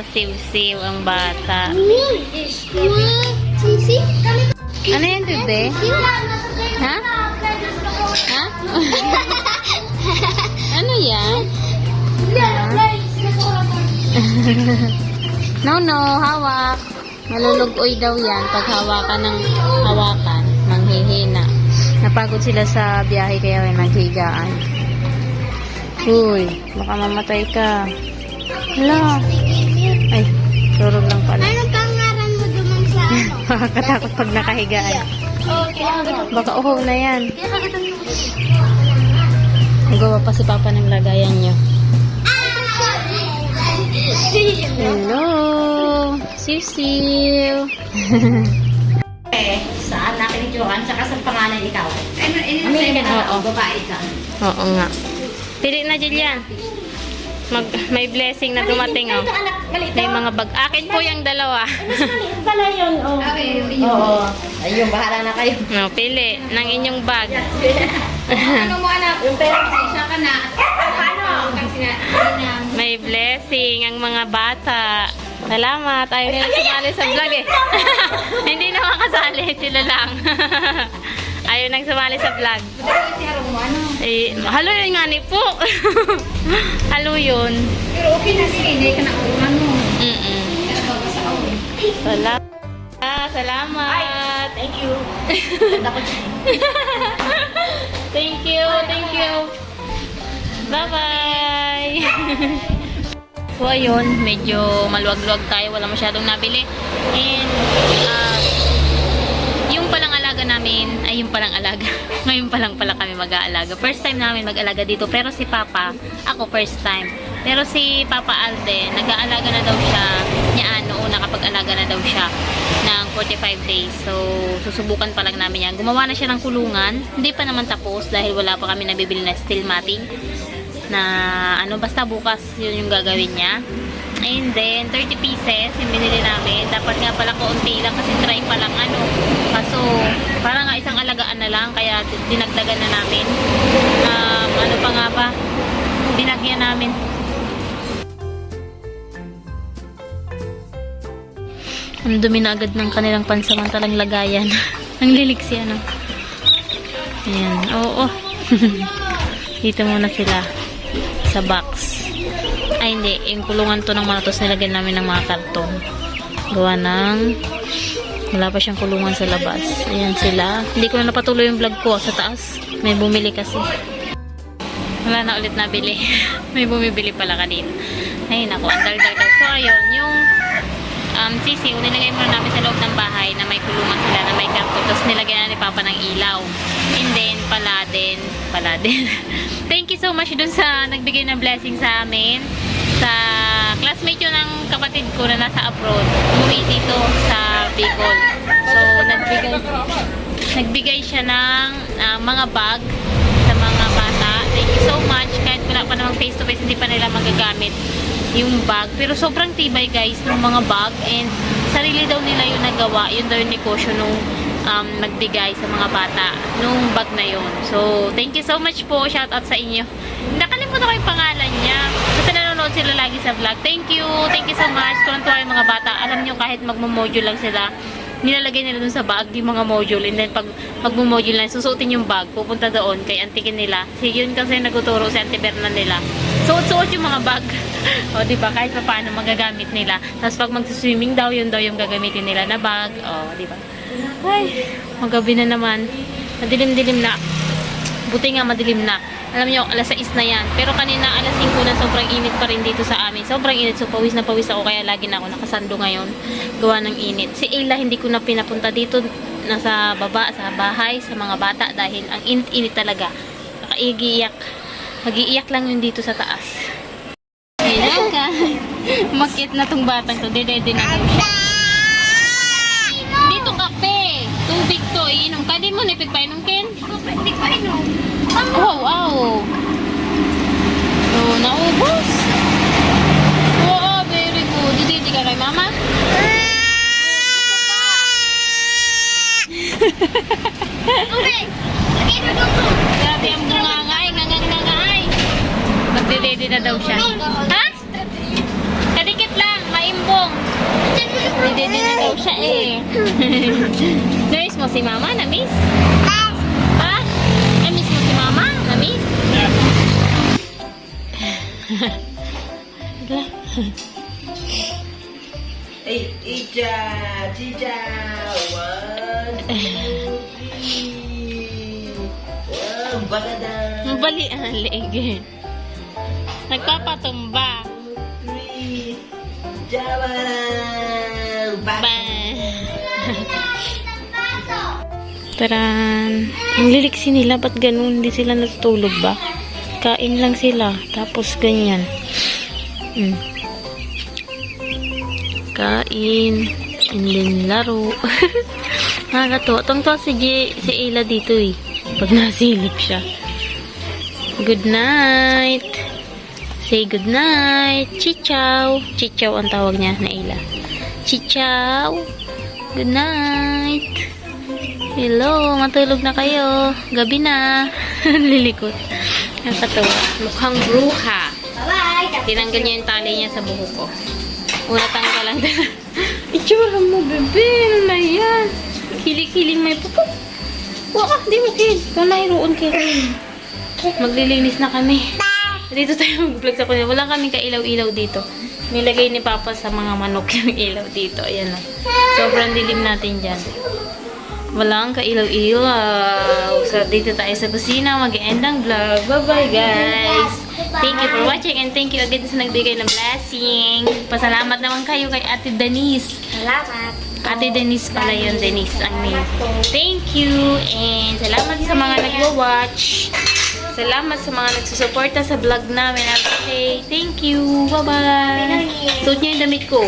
sa siw-siw ang bata. Sisi? Ano yan, bebe? Ha? Ha? Ano yan? No, hawak. Malulugoy daw yan pag hawakan ng hawakan. Manghihina. Napagod sila sa biyahe kaya may naghigaan. Uy, baka mamatay ka. Hala. Ay, turog lang pala. Ano pangaran mo dumang sa ano? Makakatakot pag nakahigaan. Baka uho na yan. Nagawa pa si Papa ng lagayan nyo. Hello! Siw-siw! Saan natin ituan? Saka sa pangalan ikaw? American Oo. babae ka. Oo nga. Pili na, Jillian. May blessing na dumating, oh. Ito anak, maliit. May mga bag. Akin po yung dalawa. Maliit pala yun. Oh. Oo. Ayun, bahala na kayo. No, pili ng inyong bag. Ano mo anak? Yung pera, isa ka na. Paano? May blessing ang mga bata. Salamat. Ayaw nila sumali sa vlog eh. Hindi na makasali. Sila lang. Ayaw nang sumali sa vlog. Eh, halo yun nga ni po. Halo yun. Pero okay na sige, hindi ka na ano. Salamat. Salamat. Thank you. Thank you. Thank you. Bye-bye. So, ayun. Medyo maluwag-luwag tayo. Wala masyadong nabili. And, yung palang alaga namin, ay yung palang alaga. Ngayon pa lang pala kami mag-aalaga. First time namin mag-alaga dito. Pero si Papa, ako first time. Pero si Papa Alden, nag-aalaga na daw siya. Noon nakapag-alaga na daw siya ng 45 days. So, susubukan pa lang namin yan. Gumawa na siya ng kulungan. Hindi pa naman tapos dahil wala pa kami nabibili na steel matting. Na ano, basta bukas yun yung gagawin niya. And then, 30 pieces yung binili namin. Dapat nga pala kaunti lang kasi try pa lang ano. Kaso, parang nga isang alagaan na lang. Kaya dinagdagan na namin. Ano pa nga ba? Dinagyan namin. Ang dumi na agad ng kanilang pansamantalang lagayan. Ang liliksi ano. Ayan. Oo. Dito muna sila. Sa box. Ay hindi. Yung kulungan to ng mga tos nilagyan namin ng mga karton. Gawa ng wala pa siyang kulungan sa labas. Ayan sila. Hindi ko na napatuloy yung vlog ko sa taas. May bumili kasi. Wala na ulit nabili. May bumibili pala kanina. Ay naku. Ang dal-dal. So ayun. Yung sisiw, nilagay muna namin sa loob ng bahay na may kulungan sila, na may karton. Tapos nilagyan na ni Papa ng ilaw. And then, pala din. Thank you so much dun sa nagbigay ng blessing sa amin. Sa classmate yun ng kapatid ko na nasa abroad. Umuwi dito sa Bicol. So, nagbigay siya ng mga bag sa mga bata. Thank you so much. Kahit wala pa namang face to face, hindi pa nila magagamit yung bag. Pero sobrang tibay guys ng mga bag, and sarili daw nila yung nagawa. Yun daw yung negosyo nung nagbigay sa mga bata nung bag na yun. So, thank you so much po. Shout out sa inyo. Nakalimutan ko yung pangalan niya. Kasi nanonood sila lagi sa vlog. Thank you. Thank you so much. Tuwan-tuwa yung mga bata. Alam nyo, kahit magmo-module lang sila, nilalagay nila dun sa bag yung mga module. And then, pag magmo-module na, susuotin yung bag. Pupunta doon kay antikin nila. Yun kasi naguturo si Auntie Berna nila. Suot-suot yung mga bag. O, diba? Kahit pa paano magagamit nila. Tapos pag mag-swimming daw, yun daw yung gagamitin nila na bag. O, diba? Ay, magabi na naman. Madilim-dilim na. Buti nga madilim na. Alam nyo, alas 6 na yan. Pero kanina, alas 5 na, sobrang init pa rin dito sa amin. Sobrang init. So, pawis na pawis ako. Kaya lagi na ako nakasando ngayon. Gawa ng init. Si Ayla, hindi ko na pinapunta dito. Nasa baba, sa bahay, sa mga bata. Dahil ang init-init talaga. Nakaiiyak. Mag-iiyak lang yun dito sa taas. Ayan ka. Makit na tong batang to. Dede na daw siya. Dito kape. Tubig to. Iinom ka. Di mo nipig pa inom, Ken? Hindi ko inom. Wow. Oh, naubos. Oh, very good. Didi ka kay mama? Tubig! Lagyan mo dito. Grabe ang ngangay. Magdidede na daw siya. Ha? Kadikit lang. Bongbong. Hindi din na daw siya eh. Namiss mo si Mama? Namiss? Ha? Namiss mo si Mama? Namiss? Hey, Icha, Chicha, 1, 2, 3. Wow, bagada. Mabali ang leg. Nagpapatumba. 3, Java. Taran. Ang liliksi nila. Ba't ganun? Hindi sila natutulog ba? Kain lang sila. Tapos ganyan. Kain. And then laro. Nakakatuwa. Tungtong si Ayla dito eh. Pag nasilip siya. Good night. Say good night. Chichaw. Chichaw ang tawag niya na Ayla. Chichaw. Good night. Hello, matulog na kayo. Gabi na. Lilikot. Nakakatawa. Mukhang bruha. Bye-bye. Tinanggal niya yung tali niya sa buhok ko. Una tanggal lang. Itsura mo, bebe. Ano na yan? Kiling-kiling may pupo. Waka, di mo kid. Ikaw na iroon kid. Maglilinis na kami. Dito tayo mag-vlog sa kuya. Wala kaming kailaw-ilaw dito. Nilagay ni Papa sa mga manok yung ilaw dito. Ayan o. Sobrang dilim natin dyan. Walang kailaw-ilaw. So, dito tayo sa kusina. Mag-end ang vlog. Bye-bye, guys. Thank you for watching and thank you again sa nagbigay ng blessing. Pasalamat naman kayo kay Ate Denise. Salamat. Ate Denise pala yun, Denise ang name. Thank you and salamat sa mga nagwa-watch. Salamat sa mga nagsusuporta sa vlog namin. Okay, thank you. Bye-bye. Suot niya yung damit ko.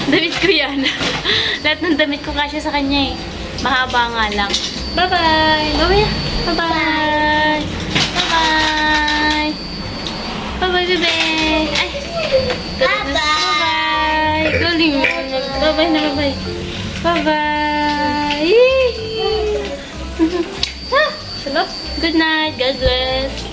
Damit ko yan. Lahat ng damit ko kasya sa kanya eh. Mahaba nga lang. Bye-bye. Bye-bye. Bye-bye. Bye-bye. Bye-bye, bebe. Ay. Bye-bye. Galing mo. Bye-bye na, bye-bye. Bye-bye. Ah, hello. Good night. God bless.